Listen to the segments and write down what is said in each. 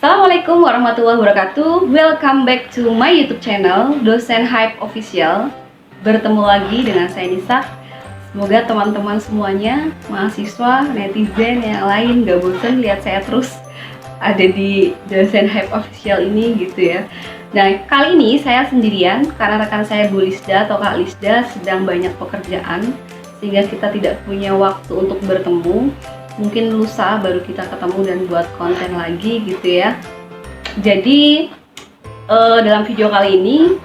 Assalamualaikum warahmatullahi wabarakatuh. Welcome back to my YouTube channel Dosen Hype Official. Bertemu lagi dengan saya Nisa. Semoga teman-teman semuanya, mahasiswa, netizen yang lain gak bosan lihat saya terus ada di Dosen Hype Official ini gitu ya. Nah, kali ini saya sendirian karena rekan saya Bu Lisda atau Kak Lisda sedang banyak pekerjaan sehingga kita tidak punya waktu untuk bertemu. Mungkin lusa baru kita ketemu dan buat konten lagi gitu ya. Jadi dalam video kali ini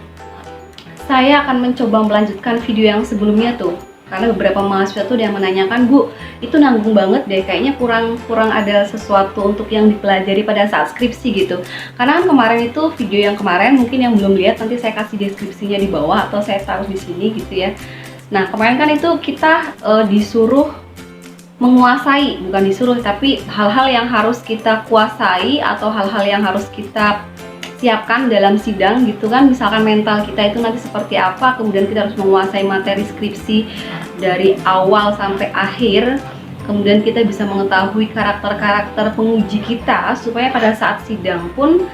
saya akan mencoba melanjutkan video yang sebelumnya tuh, karena beberapa mahasiswa tuh yang menanyakan, Bu, itu nanggung banget deh, kayaknya kurang ada sesuatu untuk yang dipelajari pada saat skripsi gitu. Karena kan kemarin itu video yang kemarin, mungkin yang belum lihat nanti saya kasih deskripsinya di bawah atau saya taruh di sini gitu ya. Nah, kemarin kan itu kita disuruh menguasai, bukan disuruh, tapi hal-hal yang harus kita kuasai atau hal-hal yang harus kita siapkan dalam sidang gitu kan. Misalkan mental kita itu nanti seperti apa, kemudian kita harus menguasai materi skripsi dari awal sampai akhir, kemudian kita bisa mengetahui karakter-karakter penguji kita supaya pada saat sidang pun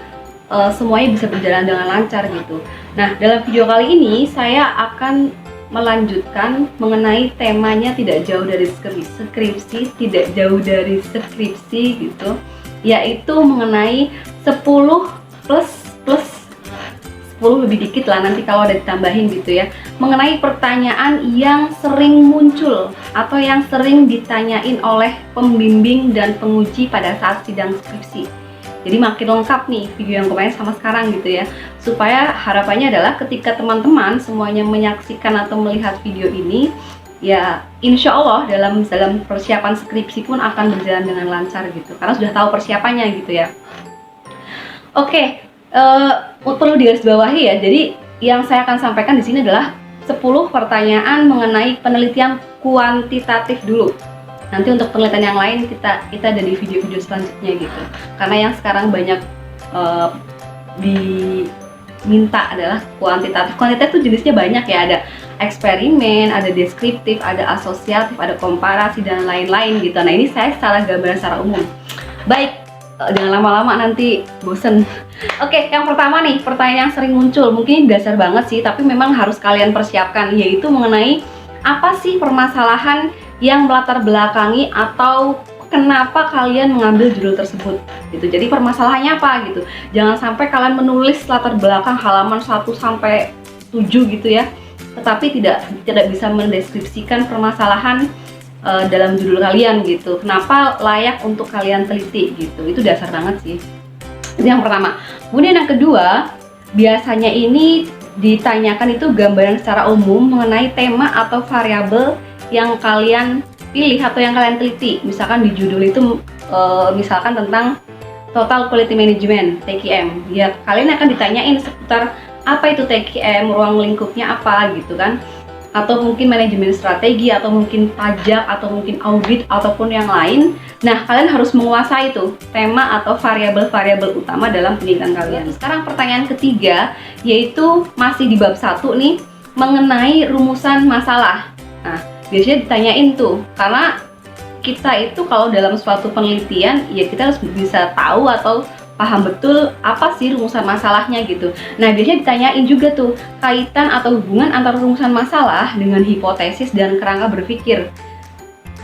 semuanya bisa berjalan dengan lancar gitu. Nah, dalam video kali ini saya akan melanjutkan mengenai temanya tidak jauh dari skripsi, tidak jauh dari skripsi gitu, yaitu mengenai 10 plus 10 lebih dikit lah nanti kalau ada ditambahin gitu ya, mengenai pertanyaan yang sering muncul atau yang sering ditanyain oleh pembimbing dan penguji pada saat sidang skripsi. Jadi makin lengkap nih video yang kemarin sama sekarang gitu ya, supaya harapannya adalah ketika teman-teman semuanya menyaksikan atau melihat video ini, ya insya Allah dalam persiapan skripsi pun akan berjalan dengan lancar gitu, karena sudah tahu persiapannya gitu ya. Oke, perlu digarisbawahi ya, jadi yang saya akan sampaikan di sini adalah 10 pertanyaan mengenai penelitian kuantitatif dulu. Nanti untuk penelitian yang lain kita ada di video-video selanjutnya gitu. Karena yang sekarang banyak diminta adalah kuantitatif. Kuantitatif itu jenisnya banyak ya, ada eksperimen, ada deskriptif, ada asosiatif, ada komparasi dan lain-lain gitu. Nah, ini saya secara gambaran secara umum. Baik, jangan lama-lama nanti bosen. Oke, yang pertama nih, pertanyaan yang sering muncul, mungkin dasar banget sih, tapi memang harus kalian persiapkan, yaitu mengenai apa sih permasalahan yang melatar belakangi atau kenapa kalian mengambil judul tersebut gitu. Jadi permasalahannya apa gitu. Jangan sampai kalian menulis latar belakang halaman 1 sampai 7 gitu ya, tetapi tidak bisa mendeskripsikan permasalahan dalam judul kalian gitu. Kenapa layak untuk kalian teliti gitu. Itu dasar banget sih. Itu yang pertama. Kemudian yang kedua, biasanya ini ditanyakan itu gambaran secara umum mengenai tema atau variabel yang kalian pilih atau yang kalian teliti. Misalkan di judul itu misalkan tentang Total Quality Management, TQM. Ya, kalian akan ditanyain seputar apa itu TQM, ruang lingkupnya apa gitu kan. Atau mungkin manajemen strategi, atau mungkin pajak, atau mungkin audit, ataupun yang lain. Nah, kalian harus menguasai itu tema atau variabel-variabel utama dalam penelitian kalian. Sekarang pertanyaan ketiga, yaitu masih di bab 1 nih, mengenai rumusan masalah. Nah, biasanya ditanyain tuh, karena kita itu kalau dalam suatu penelitian, ya kita harus bisa tahu atau paham betul apa sih rumusan masalahnya gitu. Nah, biasanya ditanyain juga tuh kaitan atau hubungan antara rumusan masalah dengan hipotesis dan kerangka berpikir.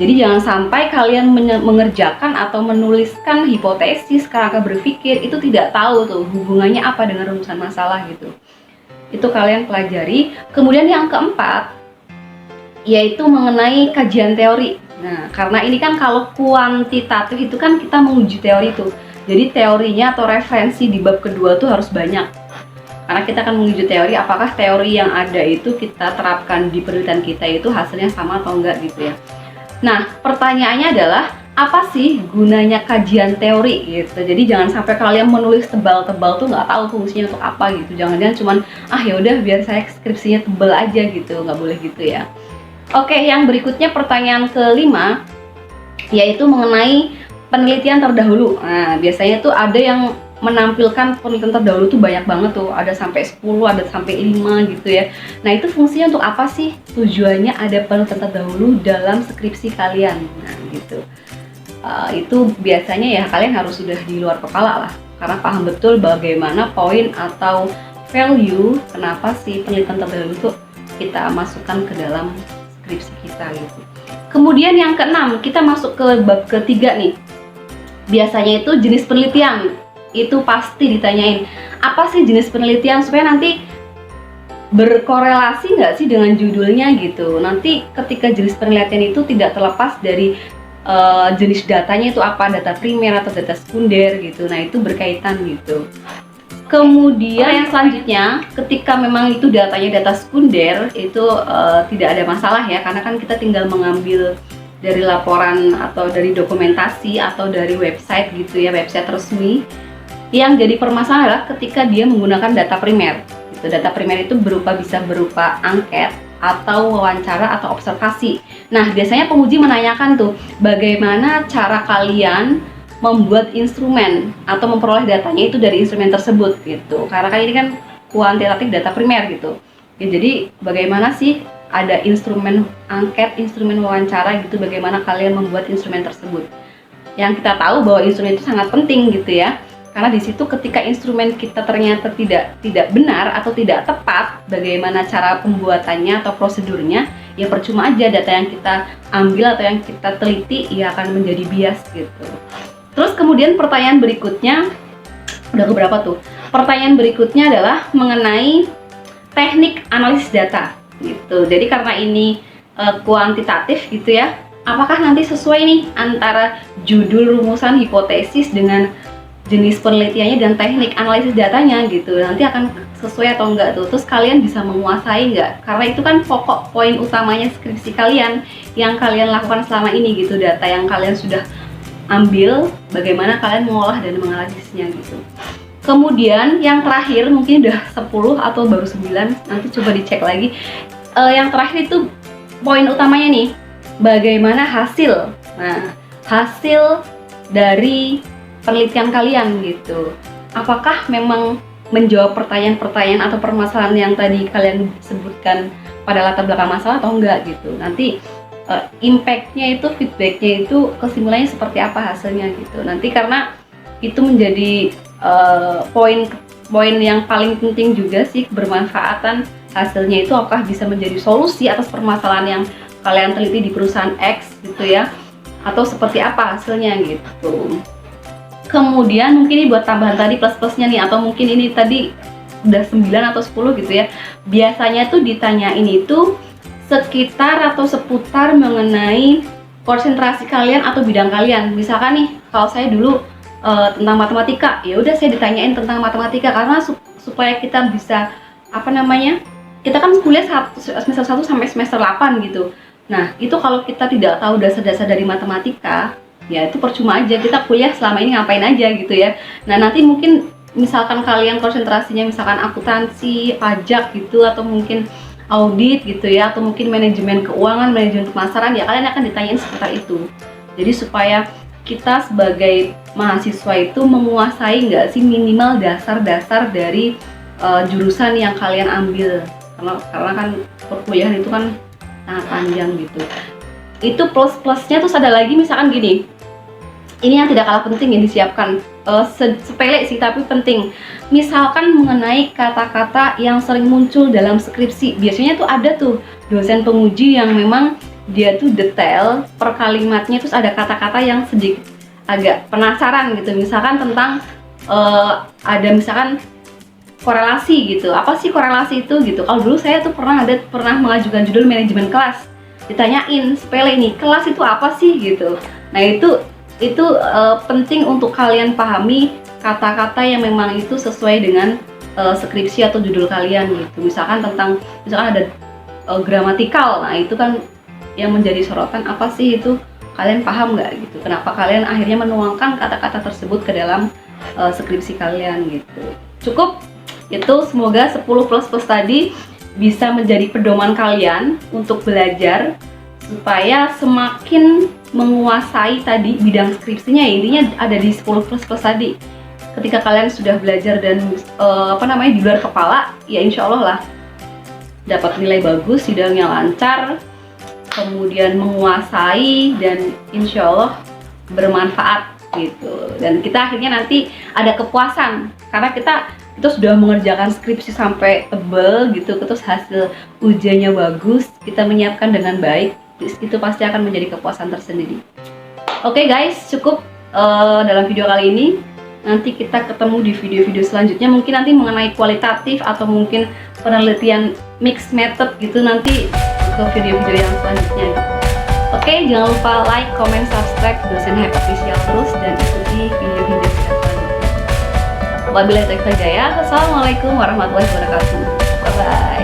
Jadi jangan sampai kalian mengerjakan atau menuliskan hipotesis, kerangka berpikir, itu tidak tahu tuh hubungannya apa dengan rumusan masalah gitu. Itu kalian pelajari. Kemudian yang keempat, yaitu mengenai kajian teori. Nah, karena ini kan kalau kuantitatif itu kan kita menguji teori tuh. Jadi teorinya atau referensi di bab kedua tuh harus banyak. Karena kita akan menguji teori, apakah teori yang ada itu kita terapkan di penelitian kita itu hasilnya sama atau enggak gitu ya. Nah, pertanyaannya adalah apa sih gunanya kajian teori gitu. Jadi jangan sampai kalian menulis tebal-tebal tuh nggak tahu fungsinya untuk apa gitu. Jangan-jangan cuman ya udah biar saya skripsinya tebal aja gitu, nggak boleh gitu ya. Oke, yang berikutnya pertanyaan kelima, yaitu mengenai penelitian terdahulu. Nah, biasanya tuh ada yang menampilkan penelitian terdahulu tuh banyak banget tuh, ada sampai 10, ada sampai 5 gitu ya. Nah, itu fungsinya untuk apa sih? Tujuannya ada penelitian terdahulu dalam skripsi kalian. Nah, gitu. Itu biasanya ya kalian harus sudah di luar kepala lah. karena paham betul bagaimana poin atau value kenapa sih penelitian terdahulu itu kita masukkan ke dalam skripsi kita gitu. Kemudian yang keenam, kita masuk ke bab ketiga nih. Biasanya itu jenis penelitian, itu pasti ditanyain apa sih jenis penelitian, supaya nanti berkorelasi nggak sih dengan judulnya gitu. Nanti ketika jenis penelitian itu tidak terlepas dari jenis datanya itu apa, data primer atau data sekunder gitu. Nah itu berkaitan gitu. Kemudian yang selanjutnya, ketika memang itu datanya data sekunder itu tidak ada masalah ya, karena kan kita tinggal mengambil dari laporan atau dari dokumentasi atau dari website gitu ya, website resmi. Yang jadi permasalahan adalah ketika dia menggunakan data primer. Gitu. Data primer itu bisa berupa angket atau wawancara atau observasi. Nah, biasanya penguji menanyakan tuh, bagaimana cara kalian membuat instrumen atau memperoleh datanya itu dari instrumen tersebut gitu. Karena kan ini kan kuantitatif data primer gitu. Ya, jadi bagaimana sih ada instrumen angket, instrumen wawancara gitu, bagaimana kalian membuat instrumen tersebut. Yang kita tahu bahwa instrumen itu sangat penting gitu ya. Karena di situ ketika instrumen kita ternyata tidak benar atau tidak tepat bagaimana cara pembuatannya atau prosedurnya, ya percuma aja data yang kita ambil atau yang kita teliti ya akan menjadi bias gitu. Terus kemudian pertanyaan berikutnya, udah keberapa tuh? Pertanyaan berikutnya adalah mengenai teknik analisis data gitu. Jadi karena ini kuantitatif gitu ya, apakah nanti sesuai nih antara judul, rumusan, hipotesis dengan jenis penelitiannya dan teknik analisis datanya gitu, nanti akan sesuai atau enggak tuh. Terus kalian bisa menguasai enggak, karena itu kan pokok poin utamanya skripsi kalian yang kalian lakukan selama ini gitu. Data yang kalian sudah ambil, bagaimana kalian mengolah dan menganalisisnya gitu. Kemudian yang terakhir, mungkin udah 10 atau baru 9, nanti coba dicek lagi. Yang terakhir itu poin utamanya nih, bagaimana hasil. Nah, hasil dari penelitian kalian gitu. Apakah memang menjawab pertanyaan-pertanyaan atau permasalahan yang tadi kalian sebutkan pada latar belakang masalah atau enggak gitu. Nanti impact-nya itu, feedback-nya itu, kesimpulannya seperti apa hasilnya gitu. Nanti karena itu menjadi poin yang paling penting juga sih, kebermanfaatan hasilnya itu apakah bisa menjadi solusi atas permasalahan yang kalian teliti di perusahaan X gitu ya, atau seperti apa hasilnya gitu. Kemudian mungkin ini buat tambahan tadi plus-plusnya nih, atau mungkin ini tadi udah 9 atau 10 gitu ya. Biasanya tuh ditanyain itu sekitar atau seputar mengenai konsentrasi kalian atau bidang kalian. Misalkan nih, kalau saya dulu tentang matematika, ya udah saya ditanyain tentang matematika karena supaya kita bisa kita kan kuliah semester 1 sampai semester 8 gitu. Nah, itu kalau kita tidak tahu dasar-dasar dari matematika, ya itu percuma aja, kita kuliah selama ini ngapain aja gitu ya. Nah nanti mungkin misalkan kalian konsentrasinya misalkan akuntansi, pajak gitu, atau mungkin audit gitu ya, atau mungkin manajemen keuangan, manajemen pemasaran, ya kalian akan ditanyain seputar itu. Jadi supaya kita sebagai mahasiswa itu menguasai nggak sih minimal dasar-dasar dari jurusan yang kalian ambil, karena kan perkuliahan itu kan sangat panjang gitu. Itu plus-plusnya. Terus ada lagi misalkan gini, ini yang tidak kalah penting yang disiapkan, sepele sih tapi penting. Misalkan mengenai kata-kata yang sering muncul dalam skripsi, biasanya tuh ada tuh dosen penguji yang memang dia tuh detail per kalimatnya, terus ada kata-kata yang sedikit agak penasaran gitu. Misalkan tentang ada misalkan korelasi gitu, apa sih korelasi itu gitu. Kalau dulu saya tuh pernah mengajukan judul manajemen kelas, ditanyain sepele nih, kelas itu apa sih gitu. Nah itu penting untuk kalian pahami kata-kata yang memang itu sesuai dengan skripsi atau judul kalian gitu. Misalkan ada gramatikal, nah itu kan yang menjadi sorotan, apa sih itu, kalian paham nggak gitu, kenapa kalian akhirnya menuangkan kata-kata tersebut ke dalam skripsi kalian gitu. Cukup itu, semoga 10 plus tadi bisa menjadi pedoman kalian untuk belajar supaya semakin menguasai tadi bidang skripsinya. Intinya ada di 10 plus tadi. Ketika kalian sudah belajar dan di luar kepala, ya insya Allah lah dapat nilai bagus, sidangnya lancar, kemudian menguasai, dan insya Allah bermanfaat gitu. Dan kita akhirnya nanti ada kepuasan karena kita sudah mengerjakan skripsi sampai tebel gitu, terus hasil ujiannya bagus, kita menyiapkan dengan baik, itu pasti akan menjadi kepuasan tersendiri. Oke guys, cukup dalam video kali ini. Nanti kita ketemu di video-video selanjutnya, mungkin nanti mengenai kualitatif atau mungkin penelitian mixed method gitu, nanti ke video-video yang selanjutnya gitu. Oke, jangan lupa like, comment, subscribe Dosen Hype Official terus, dan ikuti video-video kita selanjutnya. Wabillahi taufiq wal hidayah. Wassalamualaikum warahmatullahi wabarakatuh. Bye bye.